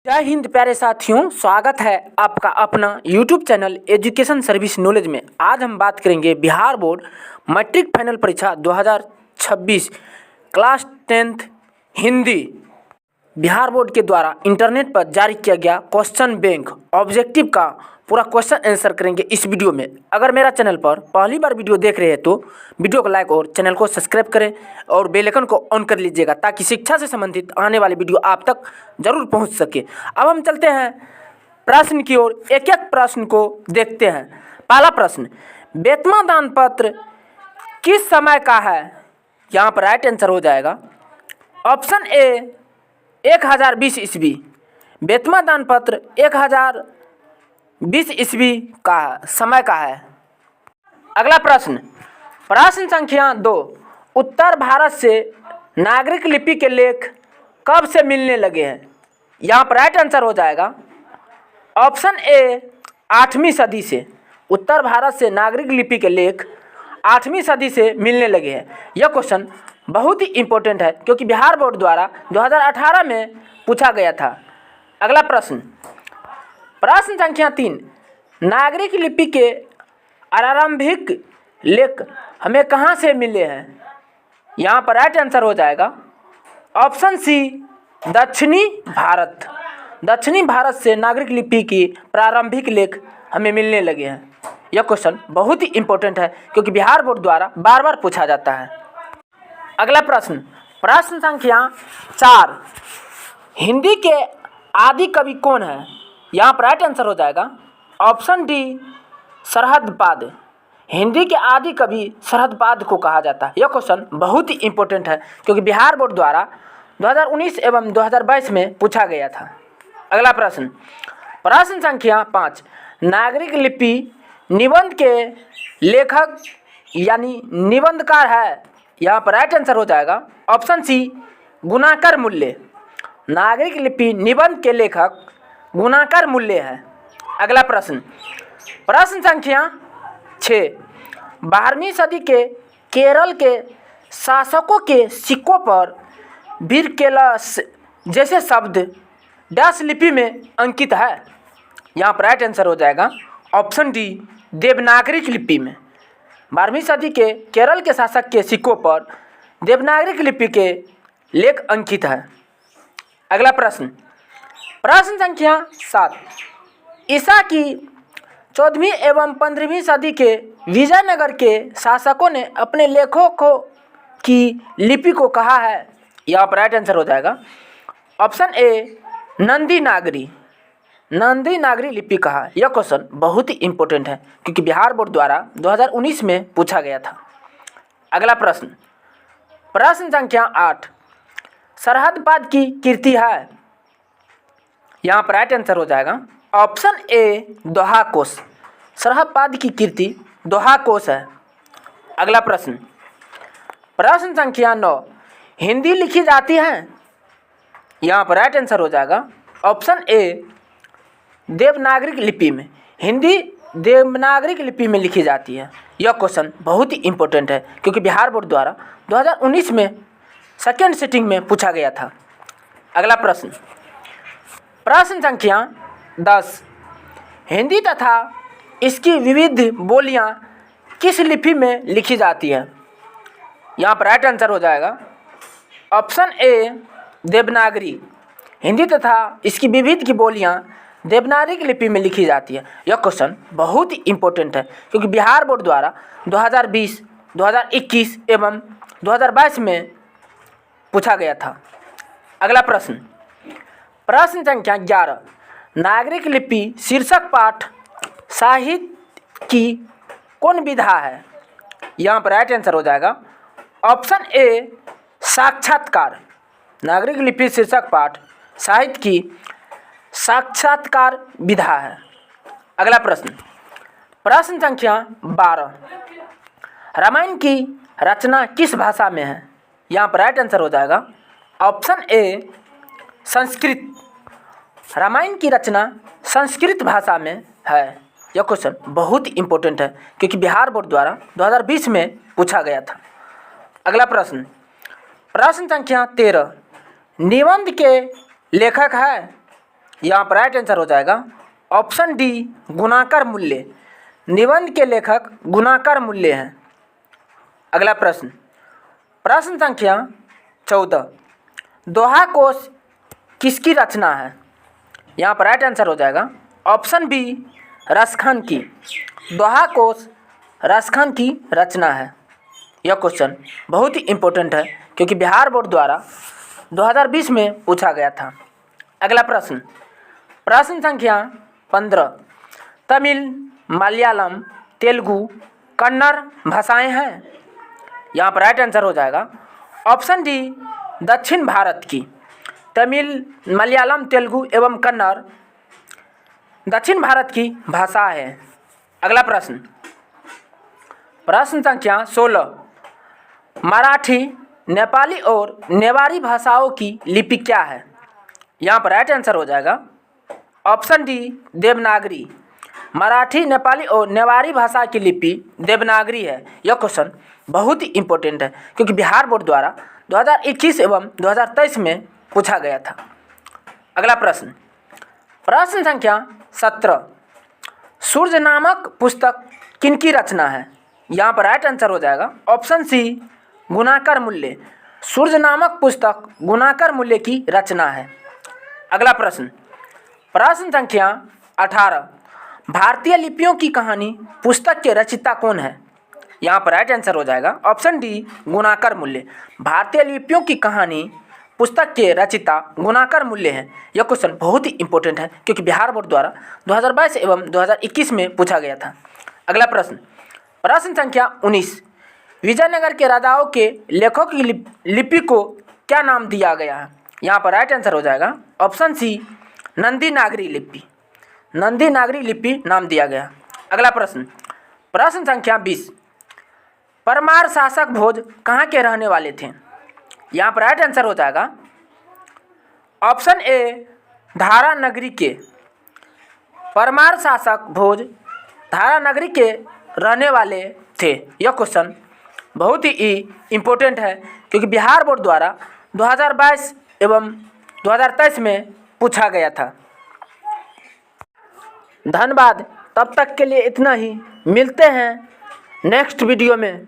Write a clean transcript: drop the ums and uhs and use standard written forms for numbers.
जय हिंद प्यारे साथियों, स्वागत है आपका अपना YouTube channel education service knowledge में। आज हम बात करेंगे बिहार बोर्ड मैट्रिक फाइनल परीक्षा 2026 class 10th Hindi. Bihar board के द्वारा इंटरनेट पर जारी किया गया क्वेश्चन बैंक ऑब्जेक्टिव का पूरा क्वेश्चन आंसर करेंगे इस वीडियो में। अगर मेरा चैनल पर पहली बार वीडियो देख रहे हैं तो वीडियो को लाइक और चैनल को सब्सक्राइब करें और बेल आइकन को ऑन कर लीजिएगा ताकि शिक्षा से संबंधित आने वाली वीडियो आप तक जरूर पहुंच सके। अब हम चलते हैं प्रश्न की ओर, एक एक प्रश्न को देखते हैं। पहला प्रश्न, बेतमा दान पत्र किस समय का है? यहाँ पर राइट आंसर हो जाएगा ऑप्शन ए 1020 ईस्वी। बेतमा दान पत्र 1020 ईस्वी का समय का है। अगला प्रश्न, प्रश्न संख्या 2, उत्तर भारत से नागरिक लिपि के लेख कब से मिलने लगे हैं? यहाँ पर राइट आंसर हो जाएगा ऑप्शन ए 8वीं सदी से। उत्तर भारत से नागरिक लिपि के लेख 8वीं सदी से मिलने लगे हैं। यह क्वेश्चन बहुत ही इम्पोर्टेंट है क्योंकि बिहार बोर्ड द्वारा 2018 में पूछा गया था। अगला प्रश्न, प्रश्न संख्या 3, नागरिक लिपि के आरंभिक लेख हमें कहाँ से मिले हैं? यहाँ पर राइट आंसर हो जाएगा ऑप्शन सी दक्षिणी भारत। दक्षिणी भारत से नागरिक लिपि की प्रारंभिक लेख हमें मिलने लगे हैं। यह क्वेश्चन बहुत ही इम्पोर्टेंट है क्योंकि बिहार बोर्ड द्वारा बार बार पूछा जाता है। अगला प्रश्न, प्रश्न संख्या 4, हिंदी के आदि कवि कौन है? यहाँ पर राइट आंसर हो जाएगा ऑप्शन डी सरहदपाद। हिंदी के आदि कवि सरहदपाद को कहा जाता है। यह क्वेश्चन बहुत ही इम्पोर्टेंट है क्योंकि बिहार बोर्ड द्वारा 2019 एवं 2022 में पूछा गया था। अगला प्रश्न, प्रश्न संख्या 5, नागरिक लिपि निबंध के लेखक यानी निबंधकार है। यहाँ पर राइट आंसर हो जाएगा ऑप्शन सी गुणाकर मूल्य। नागरिक लिपि निबंध के लेखक गुणाकर मूल्य है। अगला प्रश्न, प्रश्न संख्या 6, 12वीं सदी के केरल के शासकों के सिक्कों पर वीरकेलस जैसे शब्द डैश लिपि में अंकित है। यहाँ पर राइट आंसर हो जाएगा ऑप्शन डी देवनागरिक लिपि में। 12वीं सदी के केरल के शासक के सिक्कों पर देवनागरिक लिपि के लेख अंकित है। अगला प्रश्न, प्रश्न संख्या 7, ईसा की 14वीं एवं 15वीं सदी के विजयनगर के शासकों ने अपने लेखों को की लिपि को कहा है। यहाँ पर राइट आंसर हो जाएगा ऑप्शन ए नंदी नागरी। नंदी नागरी लिपि कहा। यह क्वेश्चन बहुत ही इम्पोर्टेंट है क्योंकि बिहार बोर्ड द्वारा 2019 में पूछा गया था। अगला प्रश्न, प्रश्न संख्या 8, सरहदपाद की कीर्ति है। यहाँ पर राइट आंसर हो जाएगा ऑप्शन ए दोहा कोश। सरहदपाद की कीर्ति दोहा कोश है। अगला प्रश्न, प्रश्न संख्या 9, हिंदी लिखी जाती है। यहाँ पर राइट आंसर हो जाएगा ऑप्शन ए देवनागरिक लिपि में। हिंदी देवनागरिक लिपि में लिखी जाती है। यह क्वेश्चन बहुत ही इम्पोर्टेंट है क्योंकि बिहार बोर्ड द्वारा 2019 में सेकेंड सिटिंग में पूछा गया था। अगला प्रश्न, प्रश्न संख्या 10, हिंदी तथा इसकी विविध बोलियां किस लिपि में लिखी जाती है? यहाँ पर राइट आंसर हो जाएगा ऑप्शन ए देवनागरी। हिंदी तथा इसकी विविध की बोलियां देवनागरी लिपि में लिखी जाती है। यह क्वेश्चन बहुत ही इम्पोर्टेंट है क्योंकि बिहार बोर्ड द्वारा 2020, 2021 एवं 2022 में पूछा गया था। अगला प्रश्न, प्रश्न संख्या 11, नागरिक लिपि शीर्षक पाठ साहित्य की कौन विधा है? यहाँ पर राइट आंसर हो जाएगा ऑप्शन ए साक्षात्कार। नागरिक लिपि शीर्षक पाठ साहित्य की साक्षात्कार विधा है। अगला प्रश्न, प्रश्न संख्या 12, रामायण की रचना किस भाषा में है? यहाँ पर राइट आंसर हो जाएगा ऑप्शन ए संस्कृत। रामायण की रचना संस्कृत भाषा में है। यह क्वेश्चन बहुत ही इम्पोर्टेंट है क्योंकि बिहार बोर्ड द्वारा 2020 में पूछा गया था। अगला प्रश्न, प्रश्न संख्या 13, निबंध के लेखक है। यहाँ पर राइट आंसर हो जाएगा ऑप्शन डी गुणाकार मूल्य। निबंध के लेखक गुणाकार मूल्य हैं। अगला प्रश्न, प्रश्न संख्या 14, दोहा कोश किसकी रचना है? यहाँ पर राइट आंसर हो जाएगा ऑप्शन बी रसखान की। दोहा कोश रसखान की रचना है। यह क्वेश्चन बहुत ही इम्पोर्टेंट है क्योंकि बिहार बोर्ड द्वारा 2020 में पूछा गया था। अगला प्रश्न, प्रश्न संख्या 15, तमिल, मलयालम, तेलुगु, कन्नड़ भाषाएं हैं। यहाँ पर राइट आंसर हो जाएगा ऑप्शन डी दक्षिण भारत की। तमिल, मलयालम, तेलुगु एवं कन्नड़ दक्षिण भारत की भाषा है। अगला प्रश्न, प्रश्न संख्या 16, मराठी, नेपाली और नेवारी भाषाओं की लिपि क्या है? यहाँ पर राइट आंसर हो जाएगा ऑप्शन डी देवनागरी। मराठी, नेपाली और नेवारी भाषा की लिपि देवनागरी है। यह क्वेश्चन बहुत ही इम्पोर्टेंट है क्योंकि बिहार बोर्ड द्वारा 2021 एवं 2023 में पूछा गया था। अगला प्रश्न, प्रश्न संख्या 17, सूर्य नामक पुस्तक किनकी रचना है? यहाँ पर राइट आंसर हो जाएगा ऑप्शन सी गुणाकार मूल्य। सूर्य नामक पुस्तक गुणाकार मूल्य की रचना है। अगला प्रश्न, प्रश्न संख्या 18, भारतीय लिपियों की कहानी पुस्तक के रचयिता कौन है? यहाँ पर राइट आंसर हो जाएगा ऑप्शन डी गुणाकार मूल्य। भारतीय लिपियों की कहानी पुस्तक के रचयिता गुणाकार मूल्य हैं। यह क्वेश्चन बहुत ही इंपॉर्टेंट है क्योंकि बिहार बोर्ड द्वारा 2022 एवं 2021 में पूछा गया था। अगला प्रश्न, प्रश्न संख्या 19, विजयनगर के राजाओं के लेखों की लिपि को क्या नाम दिया गया है? यहाँ पर राइट आंसर हो जाएगा ऑप्शन सी नंदी नागरी लिपि। नंदी नागरी लिपि नाम दिया गया। अगला प्रश्न, प्रश्न संख्या 20, परमार शासक भोज कहाँ के रहने वाले थे? यहाँ पर राइट आंसर हो जाएगा ऑप्शन ए धारा नगरी के। परमार शासक भोज धारा नगरी के रहने वाले थे। यह क्वेश्चन बहुत ही इम्पोर्टेंट है क्योंकि बिहार बोर्ड द्वारा 2022 एवं 2023 में पूछा गया था। धन्यवाद। तब तक के लिए इतना ही। मिलते हैं नेक्स्ट वीडियो में।